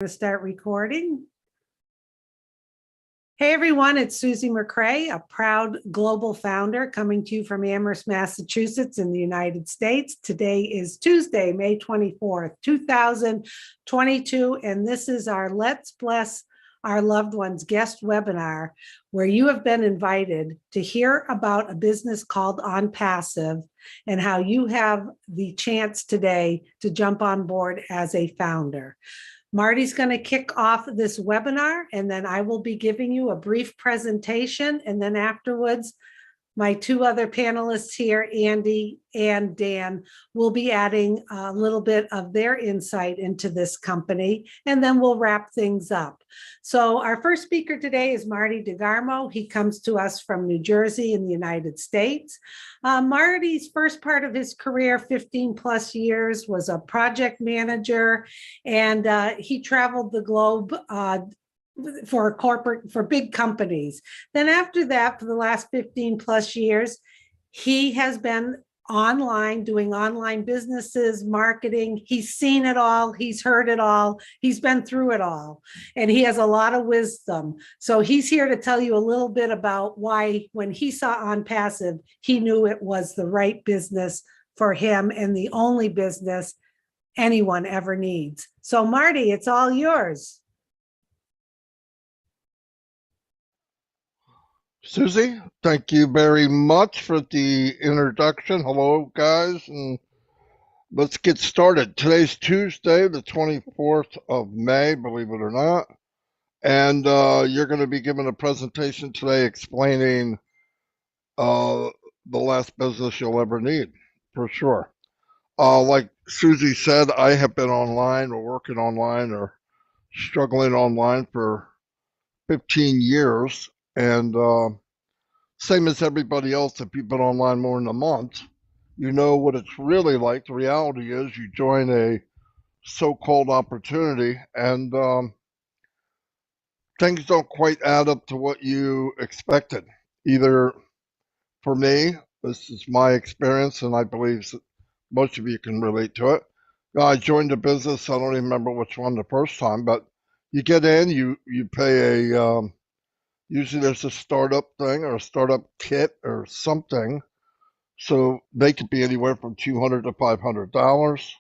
To start recording. Hey everyone, it's Susie McCrea, a proud global founder coming to you from Amherst, Massachusetts in the United States. Today is Tuesday, May 24th, 2022, and this is our Let's Bless Our Loved Ones guest webinar, where you have been invited to hear about a business called ONPASSIVE and how you have the chance today to jump on board as a founder. Marty's going to kick off this webinar, and then I will be giving you a brief presentation. And then afterwards, my two other panelists here, Andy and Dan, will be adding a little bit of their insight into this company, and then we'll wrap things up. So our first speaker today is Marty DeGarmo. He comes to us from New Jersey in the United States. Marty's first part of his career, 15 plus years, was a project manager, and he traveled the globe for big companies. Then after that, for the last 15 plus years, he has been online, doing online businesses, marketing. He's seen it all. He's heard it all. He's been through it all. And he has a lot of wisdom. So he's here to tell you a little bit about why, when he saw ONPASSIVE, he knew it was the right business for him and the only business anyone ever needs. So Marty, it's all yours. Susie, thank you very much for the introduction. Hello, guys, and let's get started. Today's Tuesday, the 24th of May, believe it or not, and you're going to be given a presentation today explaining the last business you'll ever need, for sure. Like Susie said, I have been online or working online or struggling online for 15 years, and same as everybody else, if you've been online more than a month, you know what it's really like. The reality is you join a so-called opportunity and things don't quite add up to what you expected. Either, for me, this is my experience, and I believe most of you can relate to it. I joined a business, I don't even remember which one the first time, but you get in, you pay a usually there's a startup thing or a startup kit or something. So they could be anywhere from $200 to $500.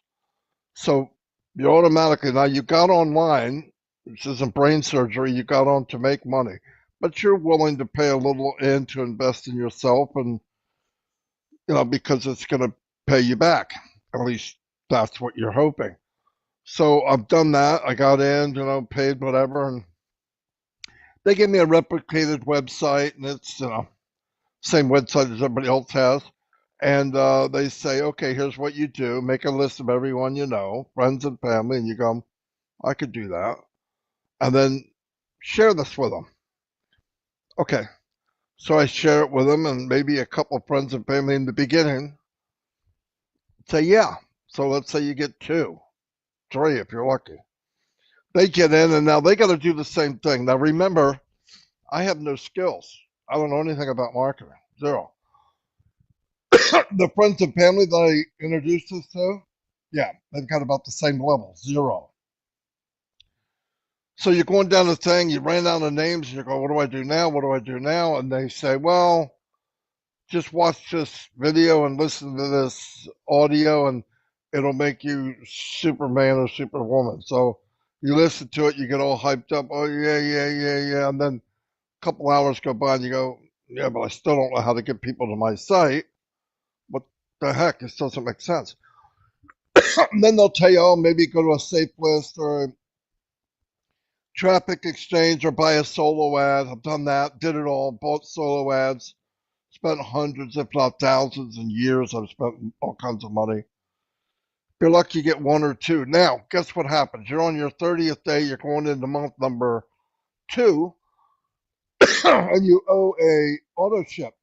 So you automatically, now you got online, this isn't brain surgery, you got on to make money, but you're willing to pay a little in to invest in yourself, and, you know, because it's going to pay you back. At least that's what you're hoping. So I've done that. I got in, you know, paid whatever, and they give me a replicated website, and it's, you know, same website as everybody else has. And they say, okay, here's what you do. Make a list of everyone you know, friends and family, and you go, I could do that. And then share this with them. Okay, so I share it with them, and maybe a couple of friends and family in the beginning say, yeah. So let's say you get 2, 3 if you're lucky. They get in, and now they got to do the same thing. Now, remember, I have no skills. I don't know anything about marketing. Zero. The friends and family that I introduced us to, yeah, they've got about the same level. 0. So you're going down the thing, you ran down the names, and you go, what do I do now? What do I do now? And they say, well, just watch this video and listen to this audio, and it'll make you Superman or Superwoman. So you listen to it, you get all hyped up. Oh, yeah. And then a couple hours go by and you go, yeah, but I still don't know how to get people to my site. What the heck? This doesn't make sense. And then they'll tell you, oh, maybe go to a safe list or a traffic exchange or buy a solo ad. I've done that, did it all, bought solo ads, spent hundreds, if not thousands, in years. I've spent all kinds of money. If you're lucky, you get 1 or 2. Now, guess what happens? You're on your 30th day, you're going into month number 2, and you owe a auto ship.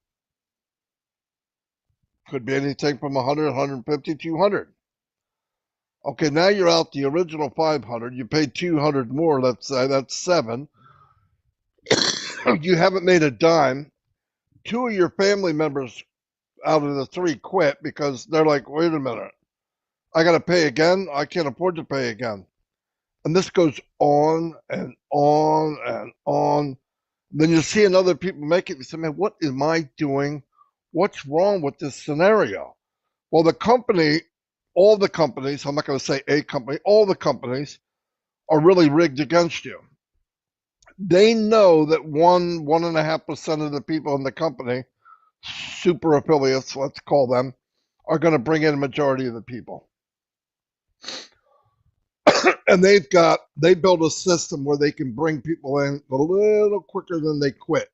Could be anything from 100, 150, 200. Okay, now you're out the original 500. You paid 200 more, let's say, that's 7. You haven't made a dime. 2 of your family members out of the 3 quit because they're like, wait a minute, I got to pay again? I can't afford to pay again. And this goes on and on and on. Then you see other people make it. You say, man, what am I doing? What's wrong with this scenario? Well, the company, all the companies, I'm not going to say a company, all the companies are really rigged against you. They know that 1.5% of the people in the company, super affiliates, let's call them, are going to bring in a majority of the people. And they build a system where they can bring people in a little quicker than they quit.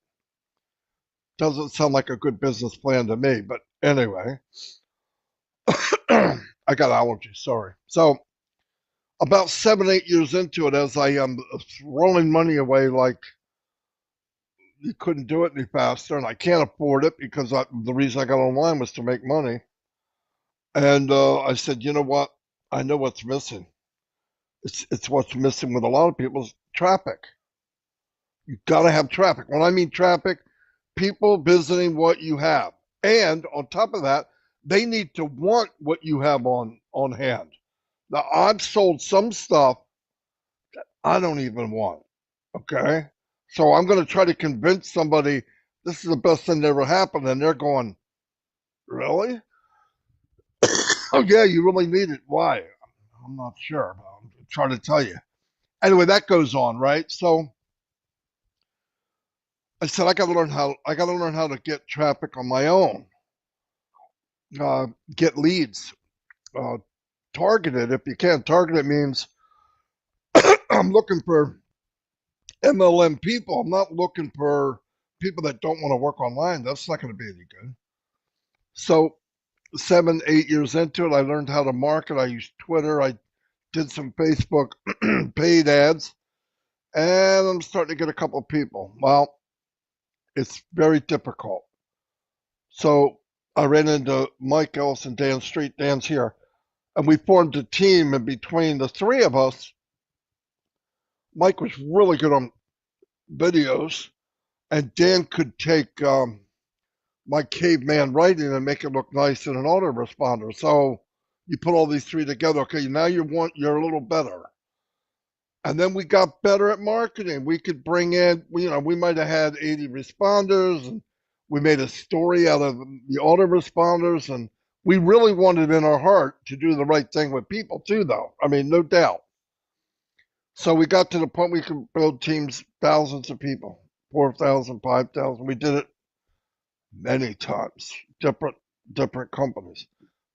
Doesn't sound like a good business plan to me, but anyway. I got allergies, sorry. So about 7-8 years into it, as I am throwing money away like you couldn't do it any faster, and I can't afford it because the reason I got online was to make money. And I said, you know what? I know what's missing. It's what's missing with a lot of people is traffic. You've got to have traffic. When I mean traffic, people visiting what you have. And on top of that, they need to want what you have on hand. Now, I've sold some stuff that I don't even want. Okay? So I'm going to try to convince somebody this is the best thing that ever happened. And they're going, really? Oh, yeah, you really need it. Why? I'm not sure. But I'm trying to tell you. Anyway, that goes on, right? So I said I got to learn how to get traffic on my own, get leads, targeted if you can. Targeted means I'm looking for MLM people. I'm not looking for people that don't want to work online. That's not going to be any good. So 7-8 years into it, I learned how to market. I used Twitter. I did some Facebook paid ads, and I'm starting to get a couple of people. Well, it's very difficult. So I ran into Mike Ellis and Dan Street. Dan's here. And we formed a team, and between the three of us, Mike was really good on videos, and Dan could take my caveman writing and make it look nice in an autoresponder. So you put all these three together. Okay, now you're a little better. And then we got better at marketing. We could bring in, we might have had 80 responders, and we made a story out of the autoresponders, and we really wanted in our heart to do the right thing with people too, though. I mean, no doubt. So we got to the point we could build teams, thousands of people, 4,000, 5,000. We did it many times, different companies.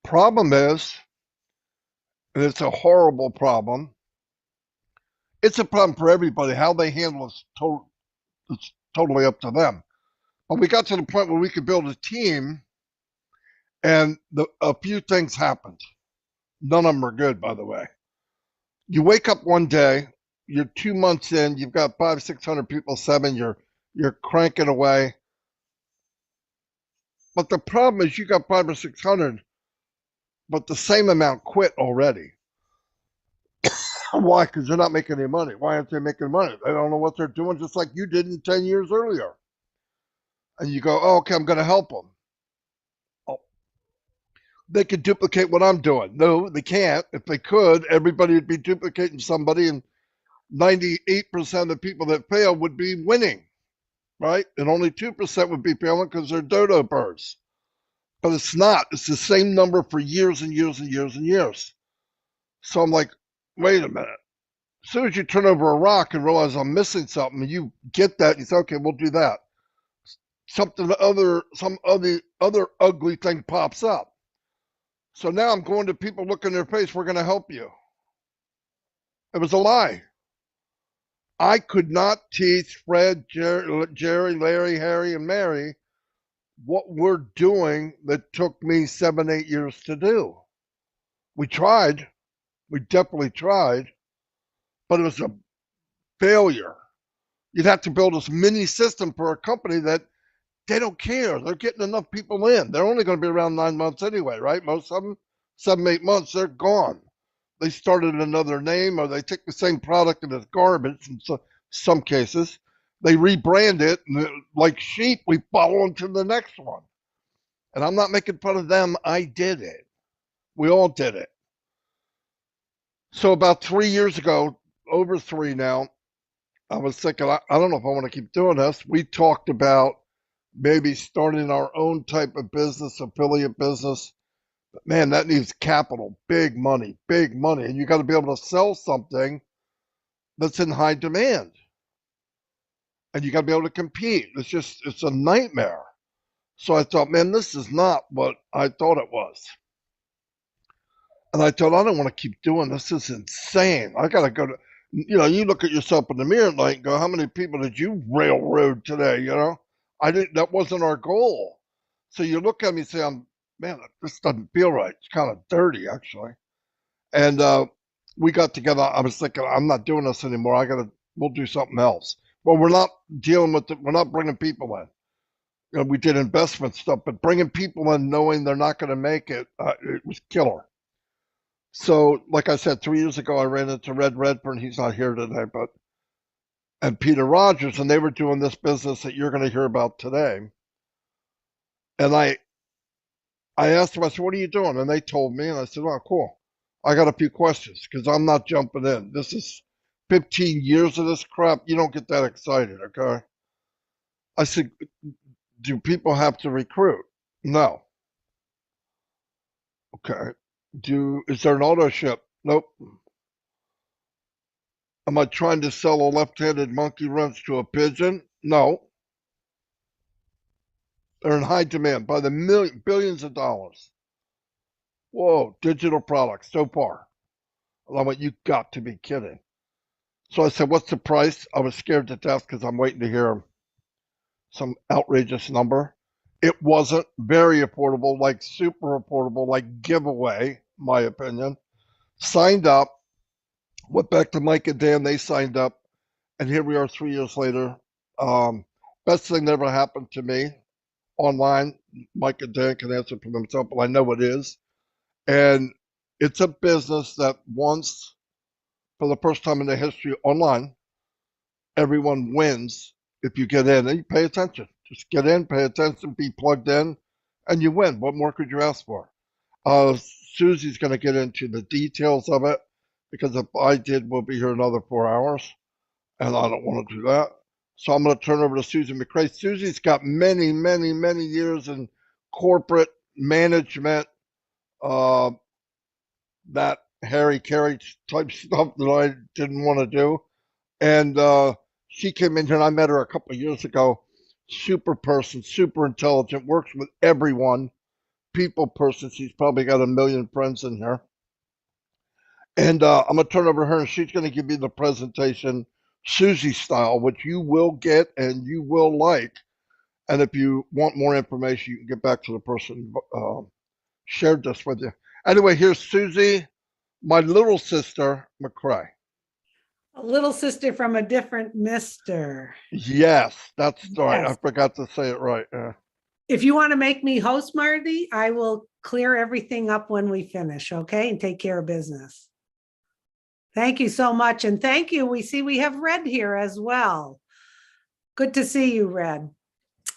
Problem is, and it's a horrible problem, it's a problem for everybody. How they handle it's totally up to them. But we got to the point where we could build a team, and a few things happened. None of them are good, by the way. You wake up one day, you're 2 months in, you've got 500-600 people, you're cranking away. But the problem is you got 500 or 600, but the same amount quit already. Why? Because they're not making any money. Why aren't they making money? They don't know what they're doing, just like you didn't 10 years earlier. And you go, oh, okay, I'm going to help them. Oh, they could duplicate what I'm doing. No, they can't. If they could, everybody would be duplicating somebody, and 98% of the people that fail would be winning, right? And only 2% would be failing because they're dodo birds. But it's not. It's the same number for years and years and years and years. So I'm like, wait a minute. As soon as you turn over a rock and realize I'm missing something, and you get that, you say, okay, we'll do that. Some other ugly thing pops up. So now I'm going to people, look in their face, we're going to help you. It was a lie. I could not teach Fred, Jerry, Larry, Harry, and Mary what we're doing that took me 7-8 years to do. We tried. We definitely tried. But it was a failure. You'd have to build this mini system for a company that they don't care. They're getting enough people in. They're only going to be around 9 months anyway, right? Most of them, 7-8 months, they're gone. They started another name, or they take the same product and it's garbage in some cases. They rebrand it, and like sheep, we follow them to the next one. And I'm not making fun of them. I did it. We all did it. So about 3 years ago, over 3 now. I was thinking, I don't know if I want to keep doing this. We talked about maybe starting our own type of business, affiliate business. But man, that needs capital, big money, and you got to be able to sell something that's in high demand, and you got to be able to compete. It's a nightmare. So I thought, man, this is not what I thought it was. And I thought, I don't want to keep doing this. This is insane. I got to go to, you look at yourself in the mirror at night and go, how many people did you railroad today? That wasn't our goal. So you look at me and say, man, this doesn't feel right. It's kind of dirty, actually. And we got together. I was thinking, I'm not doing this anymore. We'll do something else. Well, we're not dealing with it. We're not bringing people in. We did investment stuff, but bringing people in knowing they're not going to make it, it was killer. So, like I said, 3 years ago, I ran into Red Redburn. He's not here today, and Peter Rogers, and they were doing this business that you're going to hear about today. And I asked them, I said, what are you doing? And they told me, and I said, oh, cool. I got a few questions because I'm not jumping in. This is 15 years of this crap. You don't get that excited, okay? I said, do people have to recruit? No. Okay. Is there an auto ship? Nope. Am I trying to sell a left-handed monkey wrench to a pigeon? No. They're in high demand by the billions of dollars. Whoa, digital products so far. And I went, you got to be kidding. So I said, what's the price? I was scared to death because I'm waiting to hear some outrageous number. It wasn't very affordable, like super affordable, like giveaway, my opinion. Signed up, went back to Mike and Dan, they signed up, and here we are 3 years later. Best thing that ever happened to me online. Mike and Dan can answer for themselves, but I know it is. And it's a business that once, for the first time in the history online, everyone wins if you get in and you pay attention. Just get in, pay attention, be plugged in, and you win. What more could you ask for? Susie's going to get into the details of it because if I did, we'll be here another 4 hours, and I don't want to do that. So I'm going to turn over to Susie McCrea. Susie's got many, many, many years in corporate management, that Harry Carey type stuff that I didn't want to do. And she came in here, and I met her a couple of years ago. Super person, super intelligent, works with everyone, people person. She's probably got 1 million friends in here. And I'm going to turn over to her, and she's going to give you the presentation Susie style, which you will get and you will like. And if you want more information, you can get back to the person who shared this with you. Anyway, here's Susie, my little sister, McCrea. A little sister from a different mister. Yes, that's right. Yes. I forgot to say it right. If you want to make me host, Marty, I will clear everything up when we finish, okay? And take care of business. Thank you so much. And thank you. We see we have Red here as well. Good to see you, Red.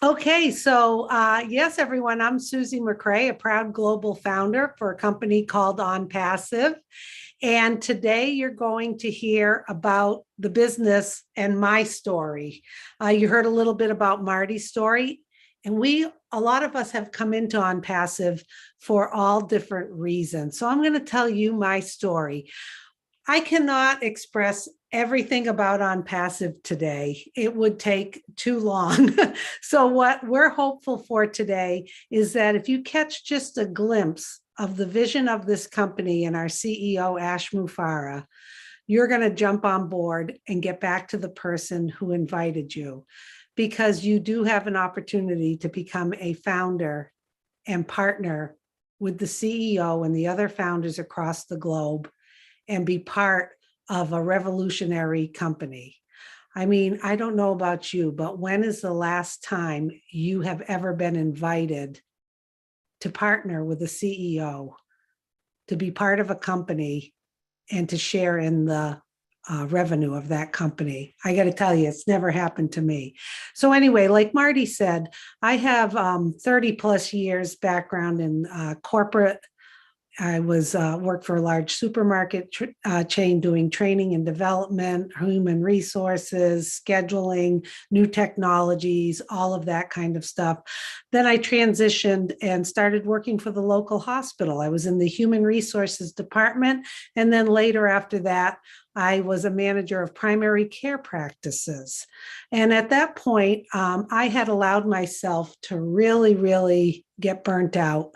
Okay, so yes, everyone, I'm Susie McCrea, a proud global founder for a company called ONPASSIVE. And today you're going to hear about the business and my story. You heard a little bit about Marty's story, and a lot of us have come into ONPASSIVE for all different reasons. So I'm going to tell you my story. I cannot express everything about ONPASSIVE today. It would take too long. So what we're hopeful for today is that if you catch just a glimpse of the vision of this company and our CEO, Ash Mufareh, you're going to jump on board and get back to the person who invited you, because you do have an opportunity to become a founder and partner with the CEO and the other founders across the globe and be part of a revolutionary company. I mean, I don't know about you, but when is the last time you have ever been invited to partner with a CEO, to be part of a company and to share in the revenue of that company? I got to tell you, it's never happened to me. So anyway, like Marty said, I have 30 plus years background in corporate I was worked for a large supermarket chain doing training and development, human resources, scheduling, new technologies, all of that kind of stuff. Then I transitioned and started working for the local hospital. I was in the human resources department. And then later after that, I was a manager of primary care practices. And at that point, I had allowed myself to really, really get burnt out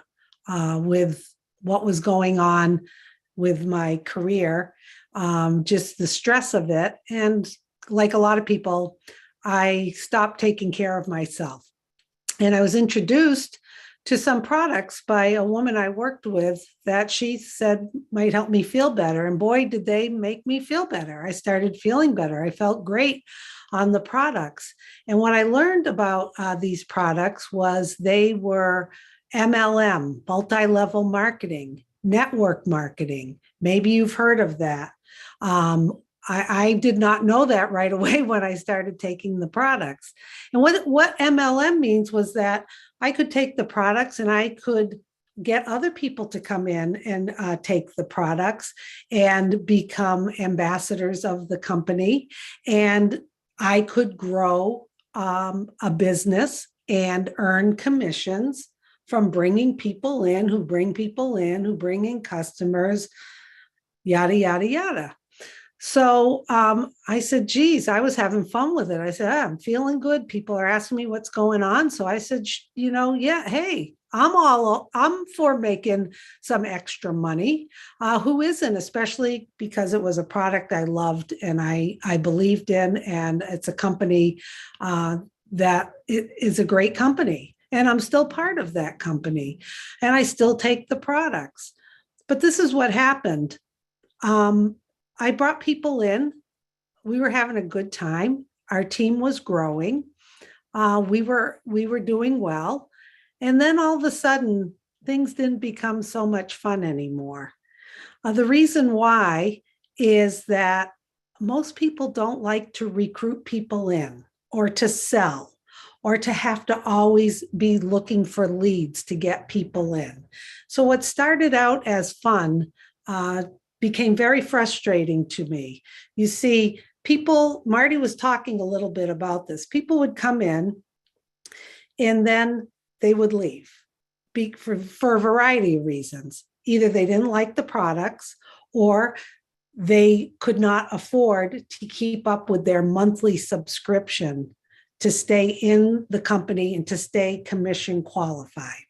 with what was going on with my career, just the stress of it. And like a lot of people, I stopped taking care of myself. And I was introduced to some products by a woman I worked with that she said might help me feel better. And boy, did they make me feel better. I started feeling better. I felt great on the products. And what I learned about these products was they were MLM, multi-level marketing, network marketing. Maybe you've heard of that. I did not know that right away when I started taking the products. And what MLM means was that I could take the products and I could get other people to come in and take the products and become ambassadors of the company. And I could grow a business and earn commissions from bringing people in, who bring people in, who bring in customers, yada, yada, yada. So I said, geez, I was having fun with it. I said, I'm feeling good. People are asking me what's going on. So I said, yeah, hey, I'm for making some extra money. Who isn't, especially because it was a product I loved and I believed in, and it's a company that it is a great company. And I'm still part of that company and I still take the products. But this is what happened. I brought people in. We were having a good time. Our team was growing. We were doing well. And then all of a sudden, things didn't become so much fun anymore. The reason why is that most people don't like to recruit people in or to sell, or to have to always be looking for leads to get people in. So what started out as fun became very frustrating to me. You see, Marty was talking a little bit about this. People would come in and then they would leave for a variety of reasons. Either they didn't like the products or they could not afford to keep up with their monthly subscription to stay in the company and to stay commission qualified.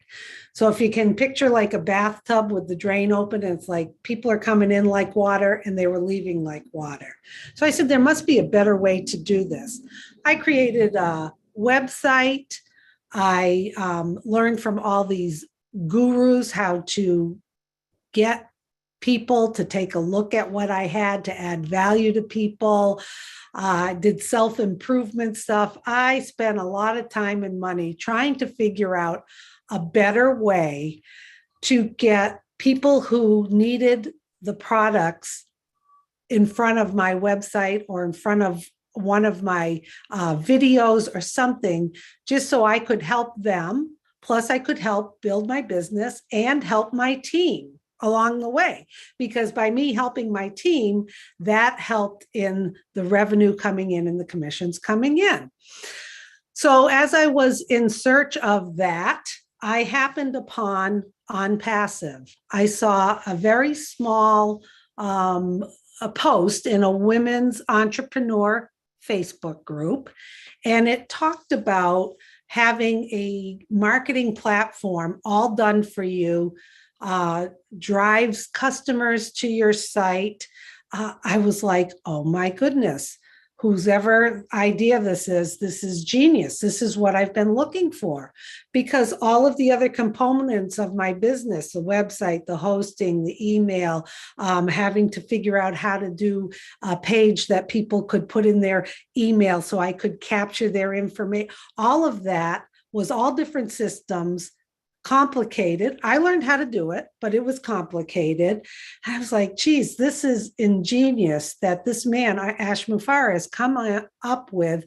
So if you can picture like a bathtub with the drain open, and it's like people are coming in like water and they were leaving like water. So I said, there must be a better way to do this. I created a website. I learned from all these gurus how to get people to take a look at what I had to add value to people. Did self-improvement stuff. I spent a lot of time and money trying to figure out a better way to get people who needed the products in front of my website or in front of one of my videos or something, just so I could help them. Plus I could help build my business and help my team along the way, because by me helping my team, that helped in the revenue coming in and the commissions coming in. So as I was in search of that, I happened upon ONPASSIVE. I saw a very small a post in a women's entrepreneur Facebook group, and it talked about having a marketing platform all done for you, drives customers to your site. I was like, oh my goodness, whose ever idea this is genius. This is what I've been looking for, because all of the other components of my business, the website, the hosting, the email, having to figure out how to do a page that people could put in their email so I could capture their information, all of that was all different systems, complicated. I learned how to do it, but it was complicated. I was like, geez, this is ingenious that this man, Ash Mufareh, has come up with,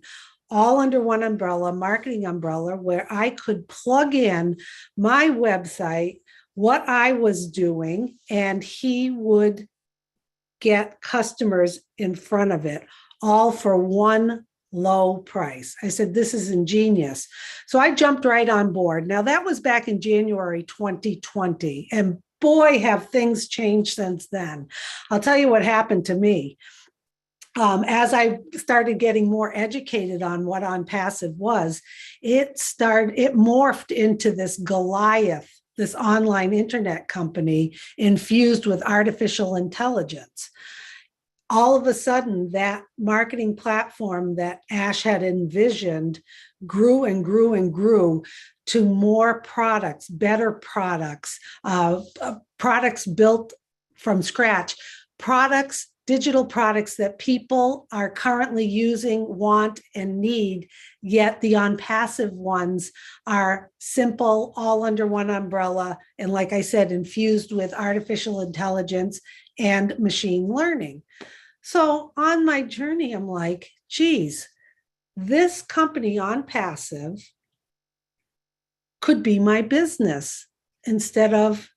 all under one umbrella, marketing umbrella, where I could plug in my website what I was doing, and he would get customers in front of it, all for one low price. I said, this is ingenious. So I jumped right on board. Now, that was back in January 2020. And boy, have things changed since then. I'll tell you what happened to me. As I started getting more educated on what ONPASSIVE was, it morphed into this Goliath, this online internet company infused with artificial intelligence. All of a sudden, that marketing platform that Ash had envisioned grew and grew and grew to more products, better products, products built from scratch, products, digital products that people are currently using, want, and need, yet the ONPASSIVE ones are simple, all under one umbrella, and like I said, infused with artificial intelligence and machine learning. So on my journey, I'm like, geez, this company ONPASSIVE could be my business instead of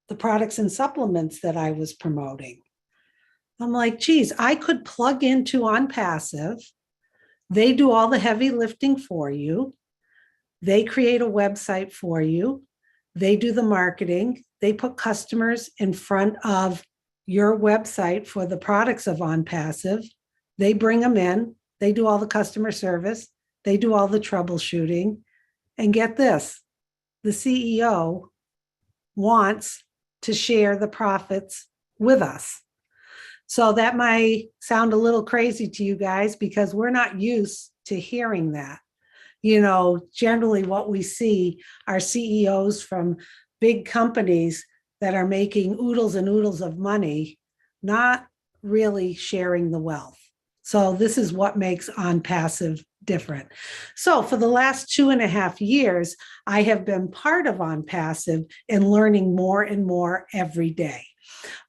the products and supplements that I was promoting. I'm like, geez, I could plug into ONPASSIVE. They do all the heavy lifting for you. They create a website for you. They do the marketing. They put customers in front of your website for the products of ONPASSIVE. They bring them in. They do all the customer service. They do all the troubleshooting. And get this, the CEO wants to share the profits with us. So that might sound a little crazy to you guys because we're not used to hearing that. You know, generally what we see are CEOs from big companies that are making oodles and oodles of money, not really sharing the wealth. So this is what makes ONPASSIVE different. So for the last 2.5 years, I have been part of ONPASSIVE and learning more and more every day.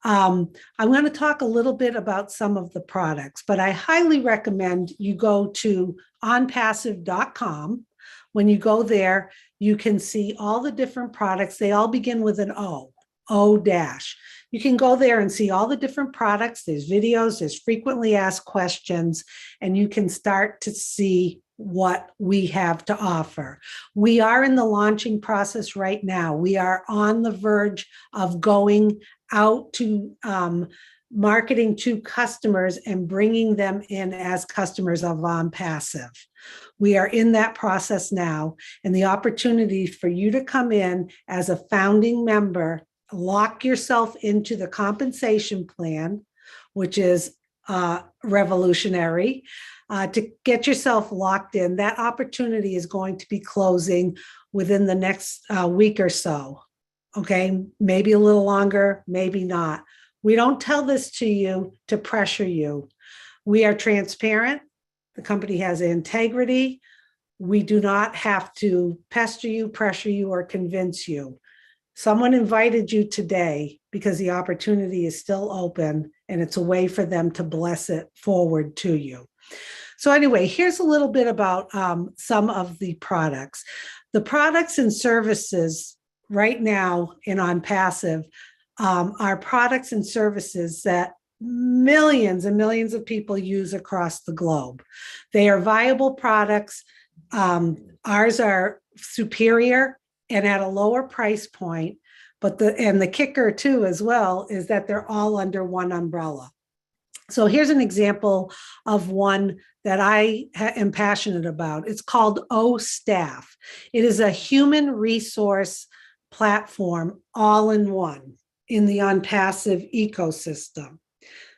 I'm going to talk a little bit about some of the products, but I highly recommend you go to onpassive.com. When you go there, you can see all the different products. They all begin with an O. O-dash. You can go there and see all the different products. There's videos, there's frequently asked questions, and you can start to see what we have to offer. We are in the launching process right now. We are on the verge of going out to marketing to customers and bringing them in as customers of ONPASSIVE. We are in that process now, and the opportunity for you to come in as a founding member, lock yourself into the compensation plan, which is revolutionary, to get yourself locked in. That opportunity is going to be closing within the next week or so. Okay, maybe a little longer, maybe not. We don't tell this to you to pressure you. We are transparent. The company has integrity. We do not have to pester you, pressure you, or convince you. Someone invited you today because the opportunity is still open and it's a way for them to bless it forward to you. So anyway, here's a little bit about some of the products. The products and services right now in ONPASSIVE are products and services that millions and millions of people use across the globe. They are viable products. Ours are superior and at a lower price point, but the kicker too as well is that they're all under one umbrella. So here's an example of one that I am passionate about. It's called O-Staff. It is a human resource platform all in one in the ONPASSIVE ecosystem.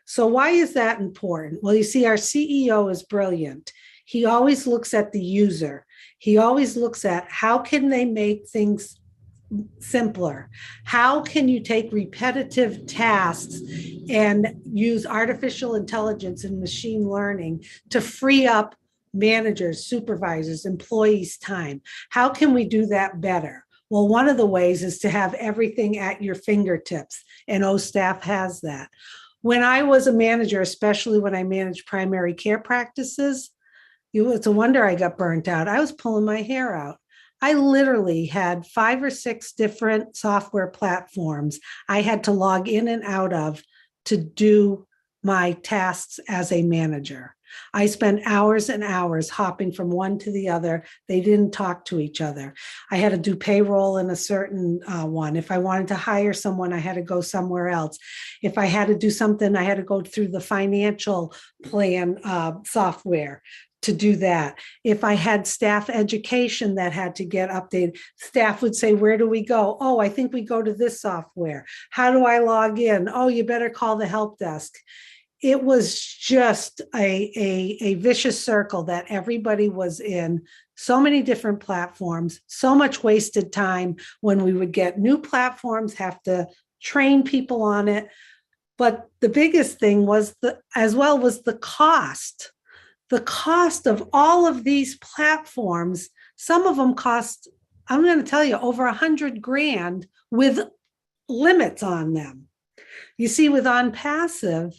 So why is that important? Well, you see, our CEO is brilliant. He always looks at the user. He always looks at how can they make things simpler? How can you take repetitive tasks and use artificial intelligence and machine learning to free up managers, supervisors, employees' time? How can we do that better? Well, one of the ways is to have everything at your fingertips, and O-Staff has that. When I was a manager, especially when I managed primary care practices, it's a wonder I got burnt out. I was pulling my hair out. I literally had 5 or 6 different software platforms I had to log in and out of to do my tasks as a manager. I spent hours and hours hopping from one to the other. They didn't talk to each other. I had to do payroll in a certain one. If I wanted to hire someone, I had to go somewhere else. If I had to do something, I had to go through the financial plan software to do that. If I had staff education that had to get updated, staff would say, where do we go? Oh, I think we go to this software. How do I log in? Oh, you better call the help desk. It was just a vicious circle that everybody was in, so many different platforms, so much wasted time when we would get new platforms, have to train people on it. But the biggest thing was the cost. The cost of all of these platforms, some of them cost, I'm going to tell you, over $100,000 with limits on them. You see, with ONPASSIVE,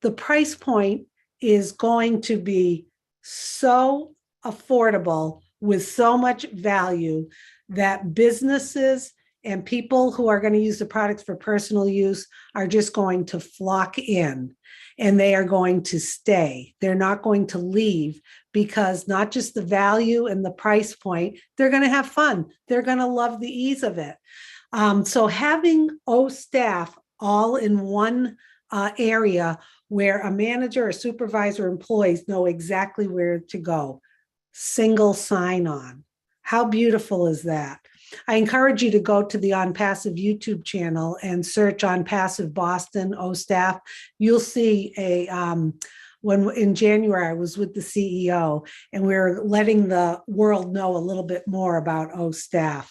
the price point is going to be so affordable with so much value that businesses and people who are going to use the products for personal use are just going to flock in, and they are going to stay. They're not going to leave, because not just the value and the price point, they're going to have fun. They're going to love the ease of it. So having staff all in one area where a manager, a supervisor, employees know exactly where to go. Single sign-on. How beautiful is that? I encourage you to go to the ONPASSIVE YouTube channel and search ONPASSIVE Boston OStaff. You'll see when in January I was with the CEO, and we're letting the world know a little bit more about OStaff.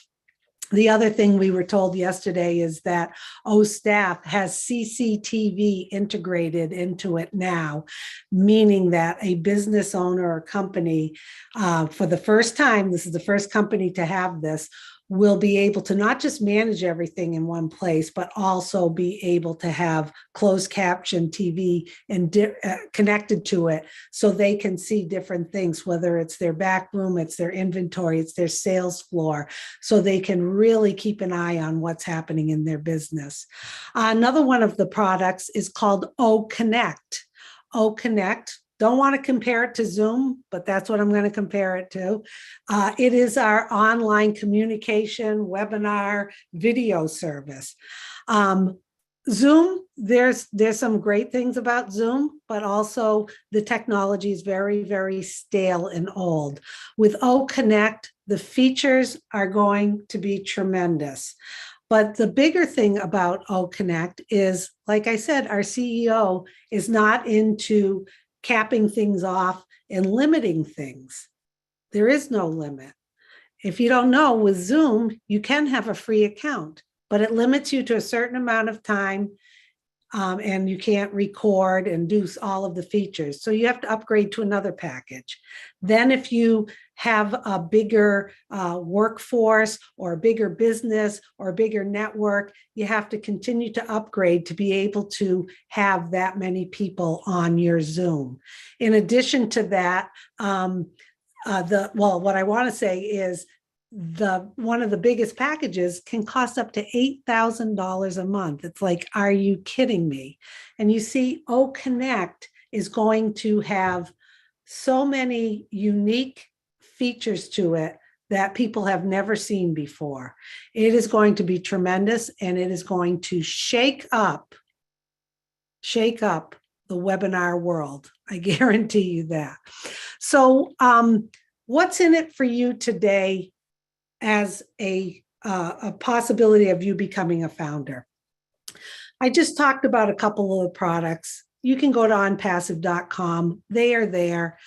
The other thing we were told yesterday is that OStaff has CCTV integrated into it now, meaning that a business owner or company, for the first time, this is the first company to have this, will be able to not just manage everything in one place, but also be able to have closed caption TV and connected to it, so they can see different things, whether it's their back room, it's their inventory, it's their sales floor, so they can really keep an eye on what's happening in their business. Another one of the products is called OConnect. OConnect. Don't want to compare it to Zoom, but that's what I'm going to compare it to. It is our online communication, webinar, video service. Zoom, there's some great things about Zoom, but also the technology is very, very stale and old. With OConnect, the features are going to be tremendous. But the bigger thing about OConnect is, like I said, our CEO is not into capping things off and limiting things. There is no limit. If you don't know, with Zoom, you can have a free account, but it limits you to a certain amount of time, and you can't record and do all of the features. So you have to upgrade to another package. Then if you have a bigger workforce or a bigger business or a bigger network, you have to continue to upgrade to be able to have that many people on your Zoom. In addition to that, what I want to say is one of the biggest packages can cost up to $8,000 a month. It's like, are you kidding me? And you see, OConnect is going to have so many unique features to it that people have never seen before. It is going to be tremendous, and it is going to shake up the webinar world. I guarantee you that. So what's in it for you today as a possibility of you becoming a founder? I just talked about a couple of the products. You can go to onpassive.com. They are there.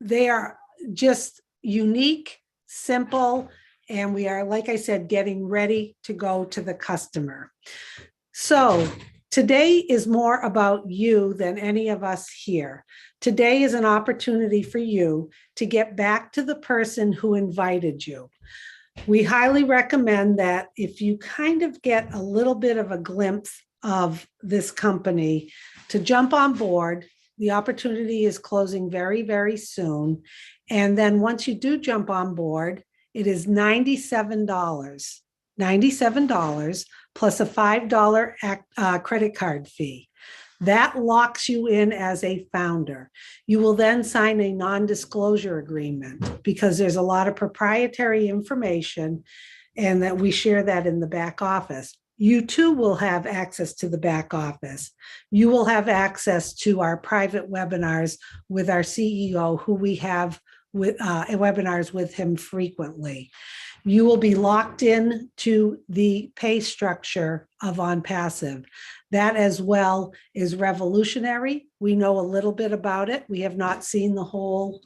They are just unique, simple, and we are, like I said, getting ready to go to the customer. So today is more about you than any of us here. Today is an opportunity for you to get back to the person who invited you. We highly recommend that if you kind of get a little bit of a glimpse of this company, to jump on board, The opportunity is closing very, very soon. And then once you do jump on board, it is $97 plus a $5 credit card fee. That locks you in as a founder. You will then sign a non-disclosure agreement because there's a lot of proprietary information and that we share that in the back office. You too will have access to the back office. You will have access to our private webinars with our CEO, who we have with webinars with him frequently. You will be locked in to the pay structure of ONPASSIVE. That as well is revolutionary. We know a little bit about it. We have not seen the whole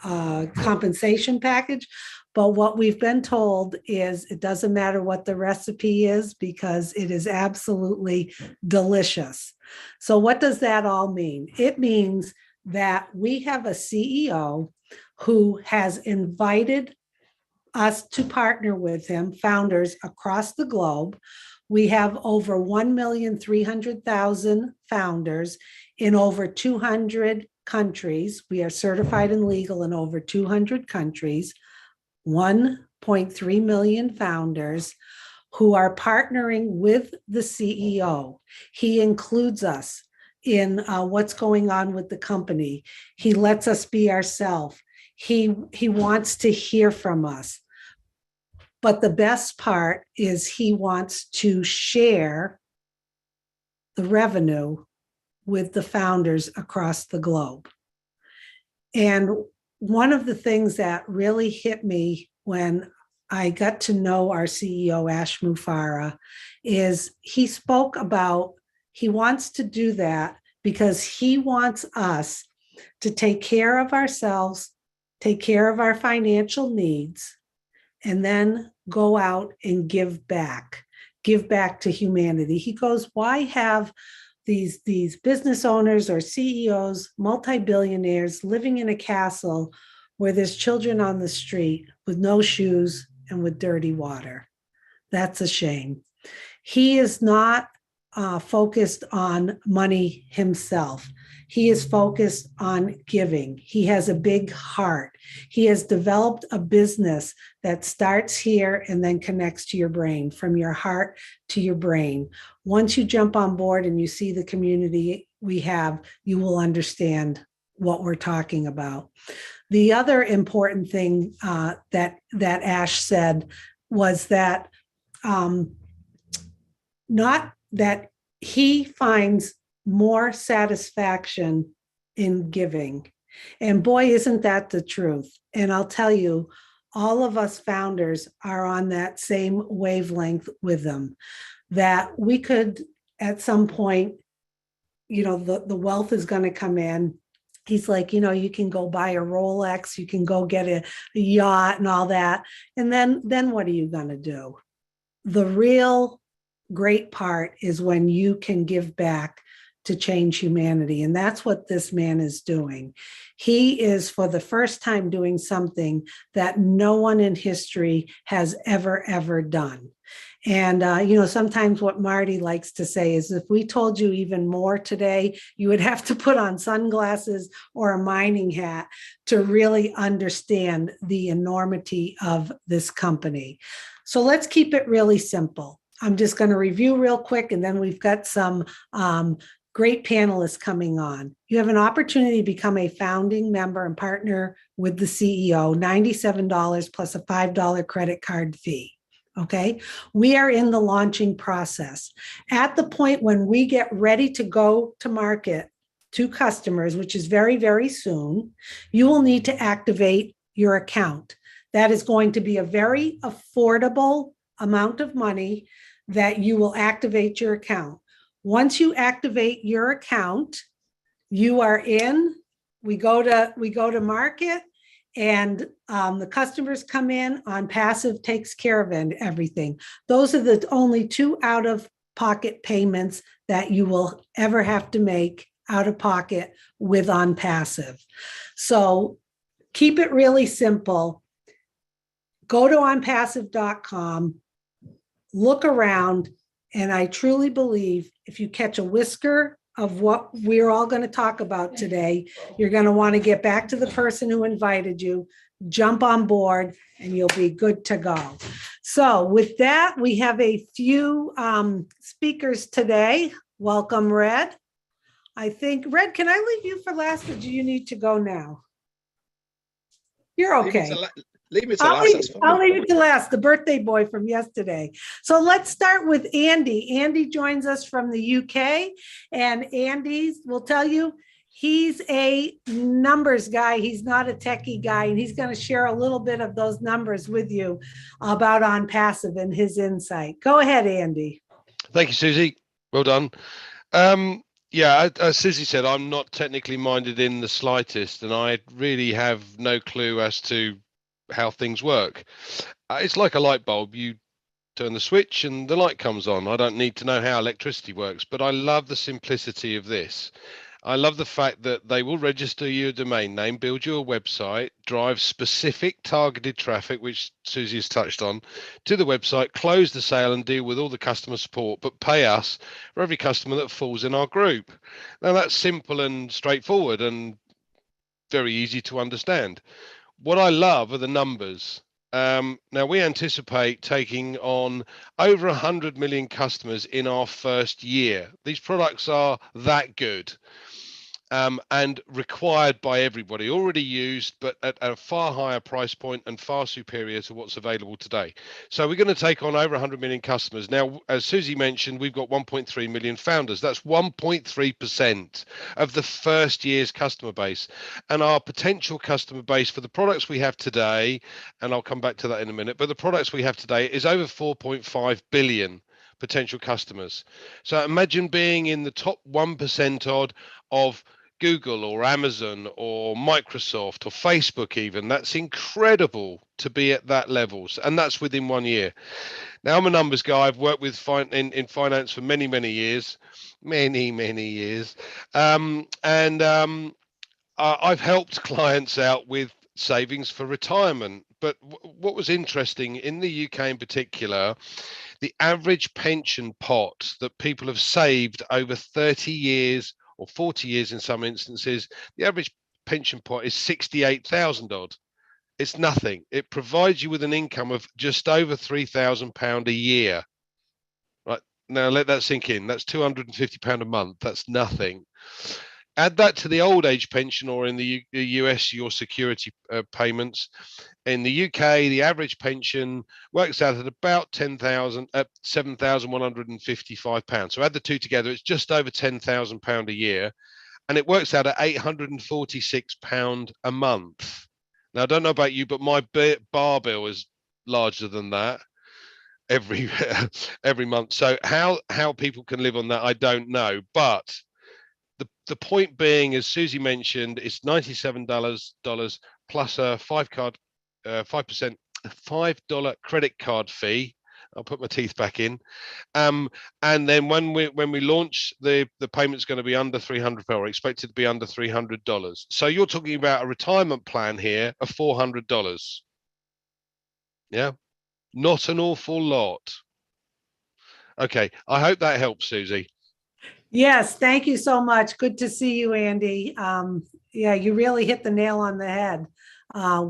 compensation package, but what we've been told is it doesn't matter what the recipe is because it is absolutely delicious. So what does that all mean? It means that we have a CEO who has invited us to partner with him, founders across the globe. We have over 1,300,000 founders in over 200 countries. We are certified and legal in over 200 countries, 1.3 million founders who are partnering with the CEO. He includes us in what's going on with the company. He lets us be ourselves. He wants to hear from us. But the best part is he wants to share the revenue with the founders across the globe. And one of the things that really hit me when I got to know our CEO, Ash Mufareh, is he spoke about he wants to do that because he wants us to take care of ourselves, take care of our financial needs, and then go out and give back to humanity. He goes, why have these business owners or CEOs, multi-billionaires living in a castle where there's children on the street with no shoes and with dirty water? That's a shame. He is not focused on money himself. He is focused on giving. He has a big heart. He has developed a business that starts here and then connects to your brain, from your heart to your brain. Once you jump on board and you see the community we have, you will understand what we're talking about. The other important thing that Ash said was that not that he finds more satisfaction in giving. And boy, isn't that the truth. And I'll tell you, all of us founders are on that same wavelength with them, that we could at some point, the wealth is going to come in. He's like, you can go buy a Rolex, you can go get a yacht and all that. And then what are you going to do? The real great part is when you can give back to change humanity. And that's what this man is doing. He is, for the first time, doing something that no one in history has ever done. And, sometimes what Marty likes to say is, if we told you even more today, you would have to put on sunglasses or a mining hat to really understand the enormity of this company. So let's keep it really simple. I'm just going to review real quick, and then we've got some great panelists coming on. You have an opportunity to become a founding member and partner with the CEO, $97 plus a $5 credit card fee. Okay, we are in the launching process. At the point when we get ready to go to market to customers, which is very, very soon, you will need to activate your account. That is going to be a very affordable amount of money that you will activate your account. Once you activate your account, you are in. We go to market, and the customers come in. ONPASSIVE takes care of everything. Those are the only two out-of-pocket payments that you will ever have to make out of pocket with ONPASSIVE. So keep it really simple. Go to onpassive.com, look around, and I truly believe if you catch a whisker of what we're all going to talk about today. You're going to want to get back to the person who invited you, jump on board, and you'll be good to go. So with that, we have a few speakers today. Welcome, Red. I think, Red, can I leave you for last, or do you need to go now? You're okay. Leave me to last. That's fine. I'll leave it to last, the birthday boy from yesterday. So let's start with Andy. Andy joins us from the UK, and Andy will tell you he's a numbers guy. He's not a techie guy, and he's going to share a little bit of those numbers with you about ONPASSIVE and his insight. Go ahead, Andy. Thank you, Susie. Well done. Yeah, as Susie said, I'm not technically minded in the slightest, and I really have no clue as to how things work. It's like a light bulb. You turn the switch and the light comes on. I don't need to know how electricity works, but I love the simplicity of this. I love the fact that they will register you a domain name, build you a website, drive specific targeted traffic, which Susie has touched on, to the website, close the sale and deal with all the customer support, but pay us for every customer that falls in our group. Now that's simple and straightforward and very easy to understand. What I love are the numbers. Now we anticipate taking on over 100 million customers in our first year. These products are that good and required by everybody, already used, but at a far higher price point and far superior to what's available today. So we're going to take on over 100 million customers. Now, as Susie mentioned, we've got 1.3 million founders. That's 1.3% of the first year's customer base. And our potential customer base for the products we have today, and I'll come back to that in a minute, but the products we have today is over 4.5 billion potential customers. So imagine being in the top 1% odd of Google or Amazon or Microsoft or Facebook even. That's incredible to be at that levels, and that's within 1 year. Now, I'm a numbers guy. I've worked with in finance for many years. I've helped clients out with savings for retirement. But what was interesting in the UK in particular, the average pension pot that people have saved over 30 years or 40 years in some instances, the average pension pot is 68,000 odd. It's nothing. It provides you with an income of just over £3,000 a year. Right now, let that sink in. That's £250 a month. That's nothing. Add that to the old age pension, or in the US, your security payments. In the UK, the average pension works out at about £7,155. So add the two together, it's just over £10,000 a year, and it works out at £846 a month. Now, I don't know about you, but my bar bill is larger than that every month. So how people can live on that, I don't know, but the point being, as Susie mentioned, it's $97 plus a $5 credit card fee. I'll put my teeth back in. And then when we launch, the payment's going to be under $300, or expected to be under $300. So you're talking about a retirement plan here of $400. Yeah, not an awful lot. Okay, I hope that helps, Susie. Yes, thank you so much. Good to see you, Andy. Yeah, you really hit the nail on the head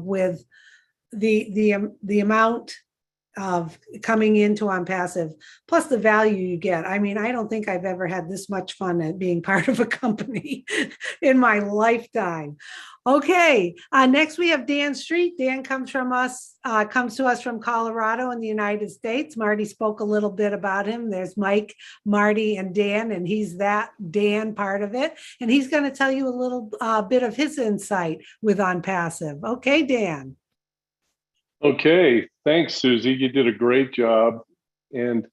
with the amount of coming into ONPASSIVE, plus the value you get. I mean, I don't think I've ever had this much fun at being part of a company in my lifetime. Okay, next we have Dan Street. Dan comes to us from Colorado in the United States. Marty spoke a little bit about him. There's Mike, Marty, and Dan, and he's that Dan part of it. And he's going to tell you a little bit of his insight with ONPASSIVE. Okay, Dan. Okay, thanks, Susie. You did a great job. And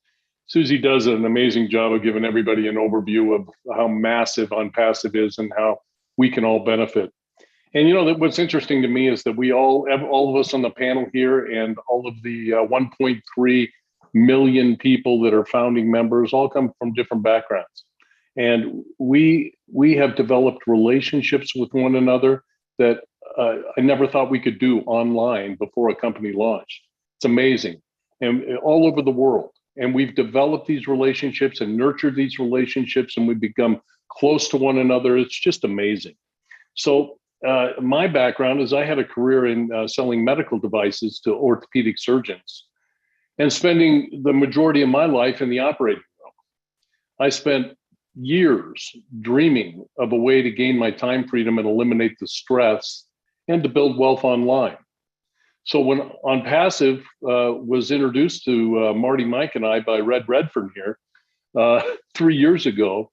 Susie does an amazing job of giving everybody an overview of how massive ONPASSIVE is and how we can all benefit. And you know, what's interesting to me is that we all of us on the panel here and all of the 1.3 million people that are founding members all come from different backgrounds. And we have developed relationships with one another that I never thought we could do online before a company launched. It's amazing, and all over the world. And we've developed these relationships and nurtured these relationships, and we've become close to one another. It's just amazing. So my background is I had a career in selling medical devices to orthopedic surgeons and spending the majority of my life in the operating room. I spent years dreaming of a way to gain my time freedom and eliminate the stress and to build wealth online. So when ONPASSIVE was introduced to Marty, Mike, and I by Red Redfern here 3 years ago,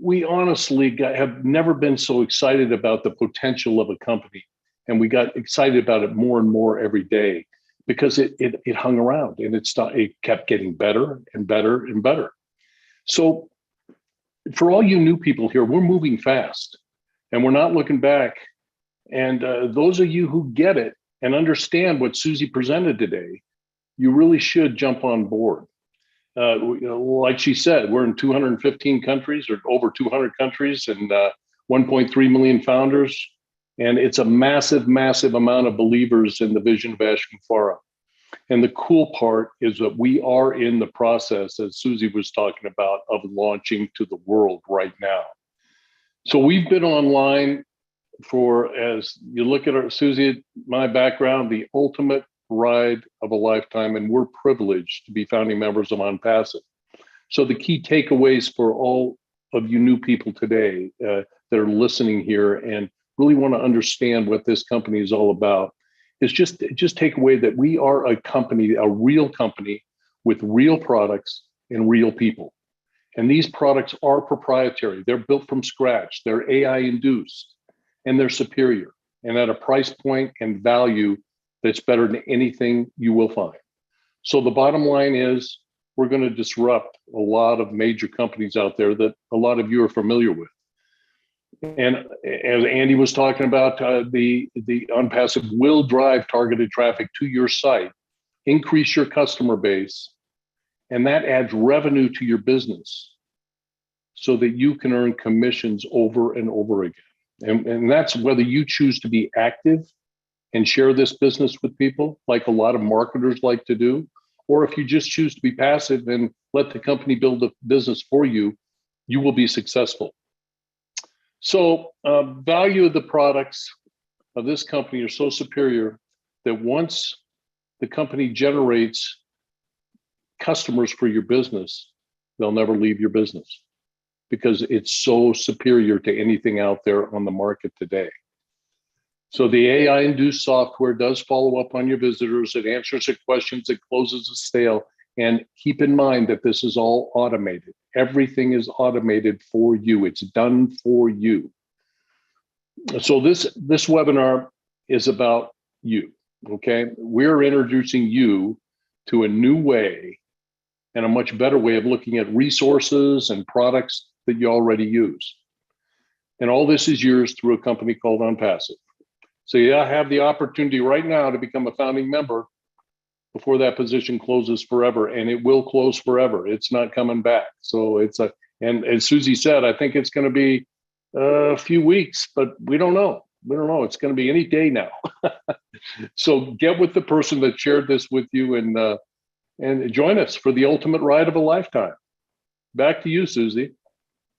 we honestly have never been so excited about the potential of a company. And we got excited about it more and more every day because it hung around and it kept getting better and better and better. So for all you new people here, we're moving fast and we're not looking back. And those of you who get it and understand what Susie presented today, you really should jump on board. Like she said, we're in 215 countries or over 200 countries and 1.3 million founders. And it's a massive, massive amount of believers in the vision of Ashton Farah. And the cool part is that we are in the process, as Susie was talking about, of launching to the world right now. So we've been online for, as you look at Susie, my background, the ultimate ride of a lifetime, and we're privileged to be founding members of ONPASSIVE. So the key takeaways for all of you new people today that are listening here and really want to understand what this company is all about is just take away that we are a company, a real company with real products and real people. And these products are proprietary. They're built from scratch. They're AI induced and they're superior and at a price point and value that's better than anything you will find. So the bottom line is we're going to disrupt a lot of major companies out there that a lot of you are familiar with. And as Andy was talking about, the ONPASSIVE will drive targeted traffic to your site, increase your customer base, and that adds revenue to your business so that you can earn commissions over and over again. And that's whether you choose to be active and share this business with people, like a lot of marketers like to do, or if you just choose to be passive and let the company build a business for you, you will be successful. So value of the products of this company are so superior that once the company generates customers for your business, they'll never leave your business because it's so superior to anything out there on the market today. So the AI-induced software does follow up on your visitors. It answers the questions. It closes the sale. And keep in mind that this is all automated. Everything is automated for you. It's done for you. So this webinar is about you, okay? We're introducing you to a new way and a much better way of looking at resources and products that you already use. And all this is yours through a company called ONPASSIVE. So you have the opportunity right now to become a founding member before that position closes forever, and it will close forever. It's not coming back. So and as Susie said, I think it's going to be a few weeks, but we don't know. We don't know. It's going to be any day now. So get with the person that shared this with you and join us for the ultimate ride of a lifetime. Back to you, Susie.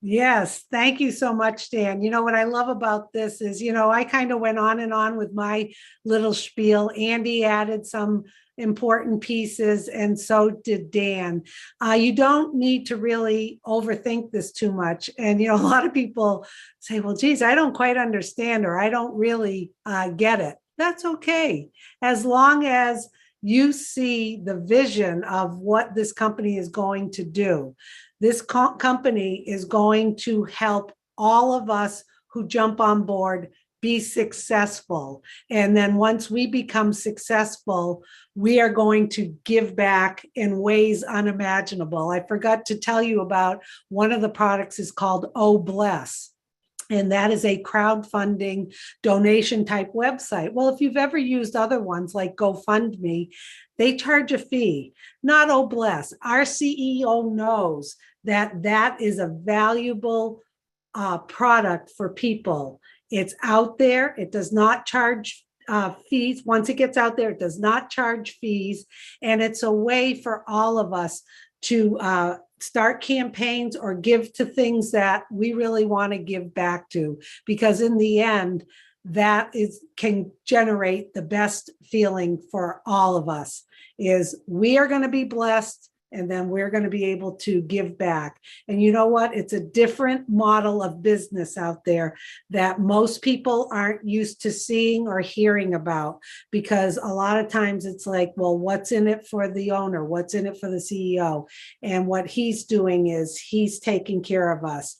Yes, thank you so much, Dan. You know, what I love about this is, I kind of went on and on with my little spiel. Andy added some important pieces, and so did Dan. You don't need to really overthink this too much. And, a lot of people say, well, geez, I don't quite understand, or I don't really get it. That's okay. As long as you see the vision of what this company is going to do. This company is going to help all of us who jump on board be successful. And then once we become successful, we are going to give back in ways unimaginable. I forgot to tell you about one of the products is called Oh Bless. And that is a crowdfunding donation type website. Well, if you've ever used other ones like GoFundMe, they charge a fee. Not Oh Bless. Our CEO knows that that is a valuable product for people. It's out there. It does not charge fees. Once it gets out there, it does not charge fees. And it's a way for all of us to start campaigns or give to things that we really want to give back to, because in the end, that can generate the best feeling for all of us, is we are going to be blessed, and then we're going to be able to give back. And you know what? It's a different model of business out there that most people aren't used to seeing or hearing about, because a lot of times it's like, well, what's in it for the owner? What's in it for the CEO? And what he's doing is he's taking care of us.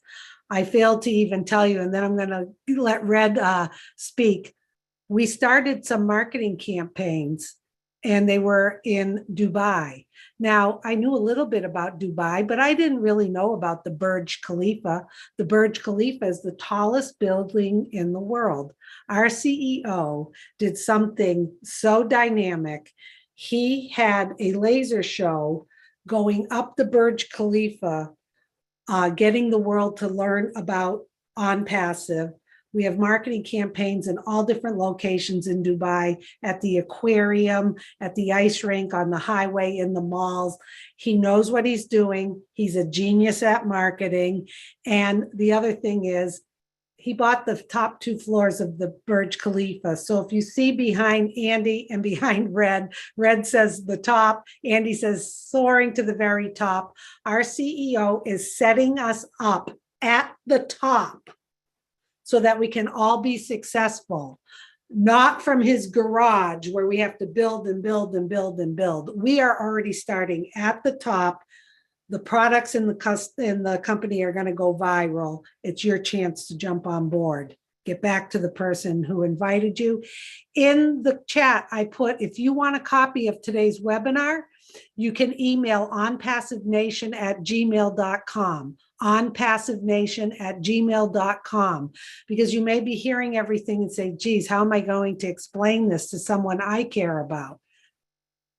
I failed to even tell you, and then I'm going to let Red speak. We started some marketing campaigns, and they were in Dubai. Now, I knew a little bit about Dubai, but I didn't really know about the Burj Khalifa. The Burj Khalifa is the tallest building in the world. Our CEO did something so dynamic. He had a laser show going up the Burj Khalifa, getting the world to learn about ONPASSIVE. We have marketing campaigns in all different locations in Dubai, at the aquarium, at the ice rink, on the highway, in the malls. He knows what he's doing. He's a genius at marketing. And the other thing is, he bought the top 2 floors of the Burj Khalifa. So if you see behind Andy and behind Red, Red says the top, Andy says soaring to the very top. Our CEO is setting us up at the top so that we can all be successful, not from his garage where we have to build and build and build and build. We are already starting at the top. The products in the company are going to go viral. It's your chance to jump on board. Get back to the person who invited you. In the chat, I put, if you want a copy of today's webinar, you can email onpassivenation@gmail.com. onpassivenation@gmail.com, because you may be hearing everything and say, geez, how am I going to explain this to someone I care about?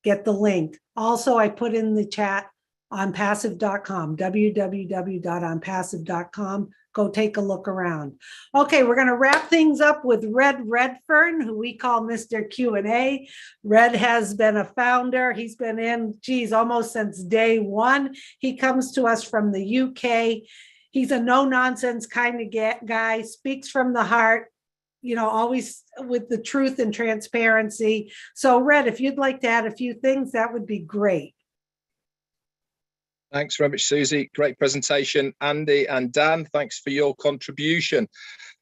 Get the link. Also, I put in the chat onpassive.com, www.onpassive.com. Go take a look around. Okay, we're going to wrap things up with Red Redfern, who we call Mr. Q&A. Red has been a founder. He's been in, almost since day one. He comes to us from the UK. He's a no-nonsense kind of guy, speaks from the heart, always with the truth and transparency. So, Red, if you'd like to add a few things, that would be great. Thanks very much, Susie. Great presentation. Andy and Dan, thanks for your contribution.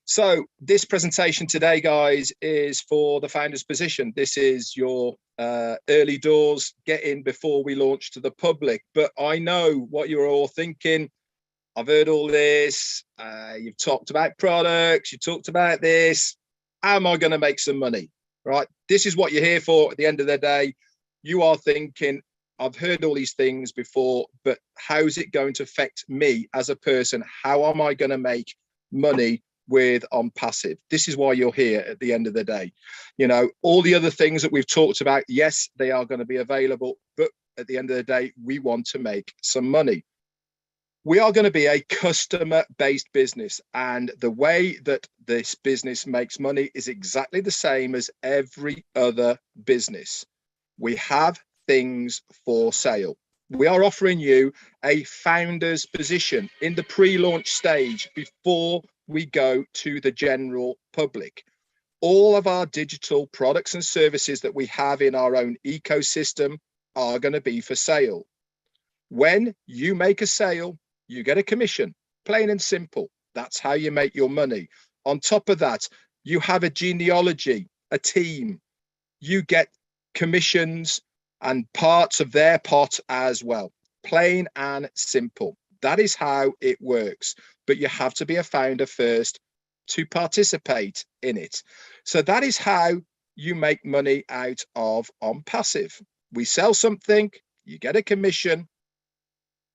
So this presentation today, guys, is for the founder's position. This is your early doors, get in before we launch to the public. But I know what you're all thinking. I've heard all this. You've talked about products. You talked about this. How am I going to make some money? Right? This is what you're here for at the end of the day. You are thinking, I've heard all these things before, but how's it going to affect me as a person? How am I going to make money with ONPASSIVE? This is why you're here at the end of the day. All the other things that we've talked about, yes, they are going to be available, but at the end of the day, we want to make some money. We are going to be a customer-based business, and the way that this business makes money is exactly the same as every other business. We have things for sale. We are offering you a founder's position in the pre-launch stage before we go to the general public. All of our digital products and services that we have in our own ecosystem are going to be for sale. When you make a sale, you get a commission, plain and simple. That's how you make your money. On top of that, you have a genealogy, a team. You get commissions and parts of their pot as well. Plain and simple. That is how it works. But you have to be a founder first to participate in it. So that is how you make money out of ONPASSIVE. We sell something, you get a commission,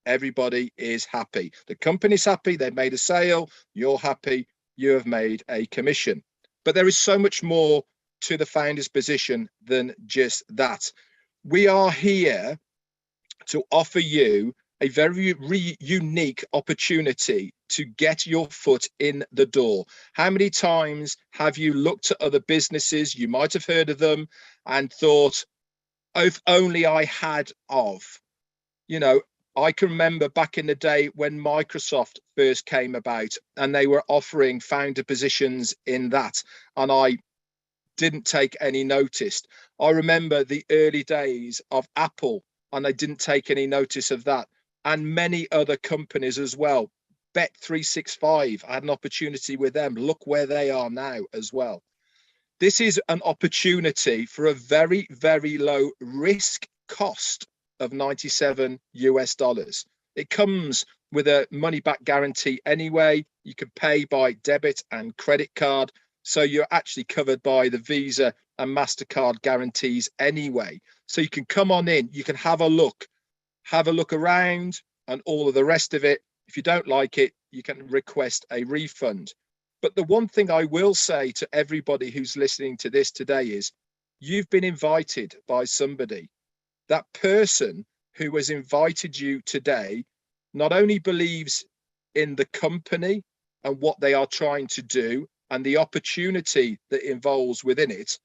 everybody is happy. The company's happy, they've made a sale, you're happy, you have made a commission. But there is so much more to the founder's position than just that. We are here to offer you a very unique opportunity to get your foot in the door. How many times have you looked at other businesses? You might have heard of them and thought, if only I had of. I can remember back in the day when Microsoft first came about and they were offering founder positions in that, and I didn't take any notice. I remember the early days of Apple, and I didn't take any notice of that, and many other companies as well. Bet365, I had an opportunity with them. Look where they are now as well. This is an opportunity for a very, very low risk cost of 97 US dollars. It comes with a money back guarantee anyway. You can pay by debit and credit card. So you're actually covered by the Visa and MasterCard guarantees anyway. So you can come on in, you can have a look around and all of the rest of it. If you don't like it, you can request a refund. But the one thing I will say to everybody who's listening to this today is you've been invited by somebody. That person who has invited you today not only believes in the company and what they are trying to do and the opportunity that involves within it,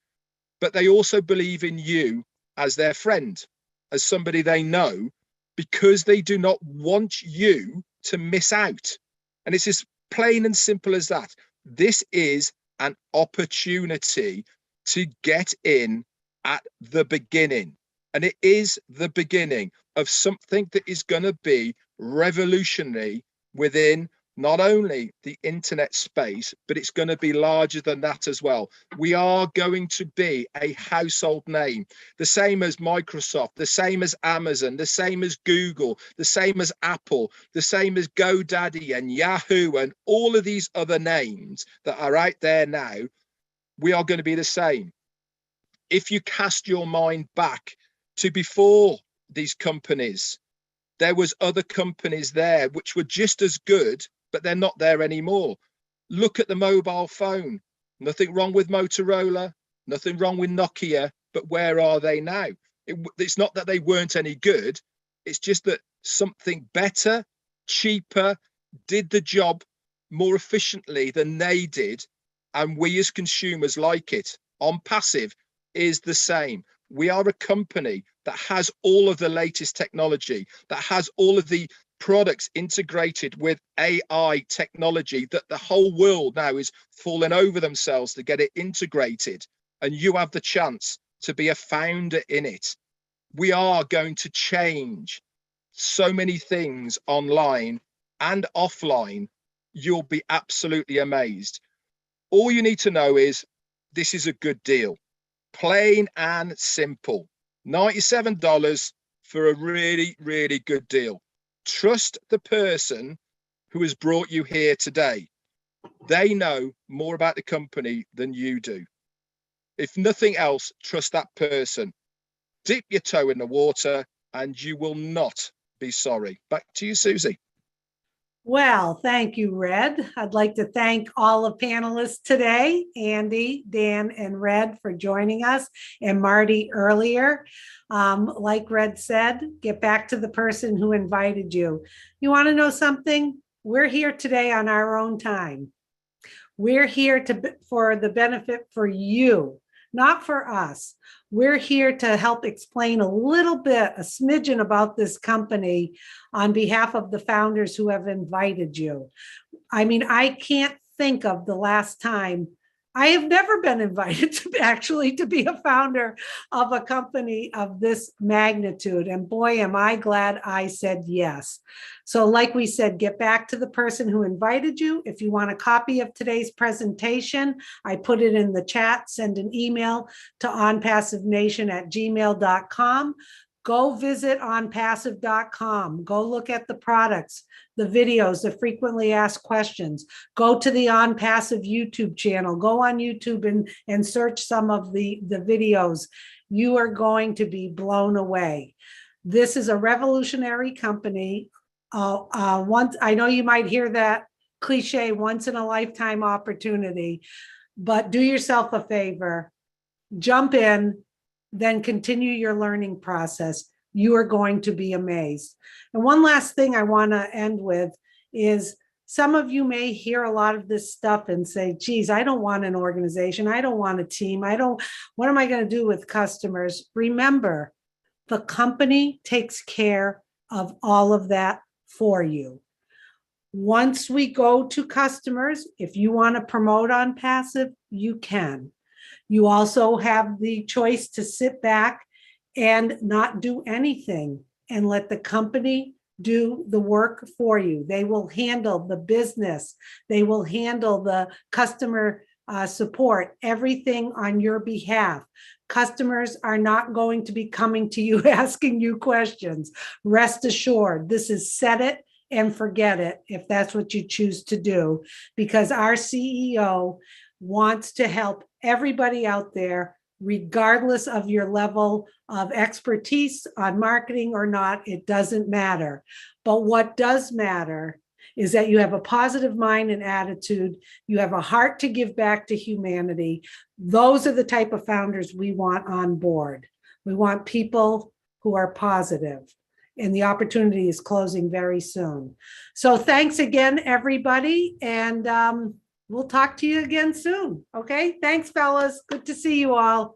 but they also believe in you as their friend, as somebody they know, because they do not want you to miss out. And it's as plain and simple as that. This is an opportunity to get in at the beginning. And it is the beginning of something that is going to be revolutionary within not only the internet space, but it's going to be larger than that as well. We are going to be a household name, the same as Microsoft, the same as Amazon, the same as Google, the same as Apple, the same as GoDaddy and Yahoo and all of these other names that are out there now. We are going to be the same. If you cast your mind back to before these companies, there was other companies there which were just as good, but they're not there anymore. Look at the mobile phone. Nothing wrong with Motorola, nothing wrong with Nokia, but where are they now? It's not that they weren't any good. It's just that something better, cheaper, did the job more efficiently than they did. And we as consumers like it. ONPASSIVE is the same. We are a company that has all of the latest technology, that has all of the products integrated with AI technology that the whole world now is falling over themselves to get it integrated. And you have the chance to be a founder in it. We are going to change so many things online and offline. You'll be absolutely amazed. All you need to know is this is a good deal. Plain and simple. $97 for a really, really good deal. Trust the person who has brought you here today. They know more about the company than you do. If nothing else, trust that person. Dip your toe in the water and you will not be sorry. Back to you, Susie. Well, thank you, Red. I'd like to thank all the panelists today, Andy, Dan, and Red for joining us, and Marty earlier. Like Red said, get back to the person who invited you. You want to know something? We're here today on our own time. We're here for the benefit for you, not for us. We're here to help explain a little bit, a smidgen about this company on behalf of the founders who have invited you. I mean, I can't think of the last time. I have never been invited to be a founder of a company of this magnitude. And boy, am I glad I said yes. So like we said, get back to the person who invited you. If you want a copy of today's presentation, I put it in the chat. Send an email to onpassivenation@gmail.com. Go visit onpassive.com. Go look at the products, the videos, the frequently asked questions. Go to the OnPassive YouTube channel. Go on YouTube and search some of the videos. You are going to be blown away. This is a revolutionary company. I know you might hear that cliche, once in a lifetime opportunity, but do yourself a favor, jump in, then continue your learning process. You are going to be amazed. And one last thing I want to end with is some of you may hear a lot of this stuff and say, geez, I don't want an organization. I don't want a team. What am I going to do with customers? Remember, the company takes care of all of that for you. Once we go to customers, if you want to promote ONPASSIVE, you can. You also have the choice to sit back and not do anything and let the company do the work for you. They will handle the business. They will handle the customer support, everything on your behalf. Customers are not going to be coming to you asking you questions. Rest assured, this is set it and forget it if that's what you choose to do, because our CEO wants to help everybody out there, regardless of your level of expertise on marketing or not. It doesn't matter. But what does matter is that you have a positive mind and attitude. You have a heart to give back to humanity. Those are the type of founders we want on board. We want people who are positive, and the opportunity is closing very soon. So thanks again, everybody. And we'll talk to you again soon. Okay. Thanks, fellas. Good to see you all.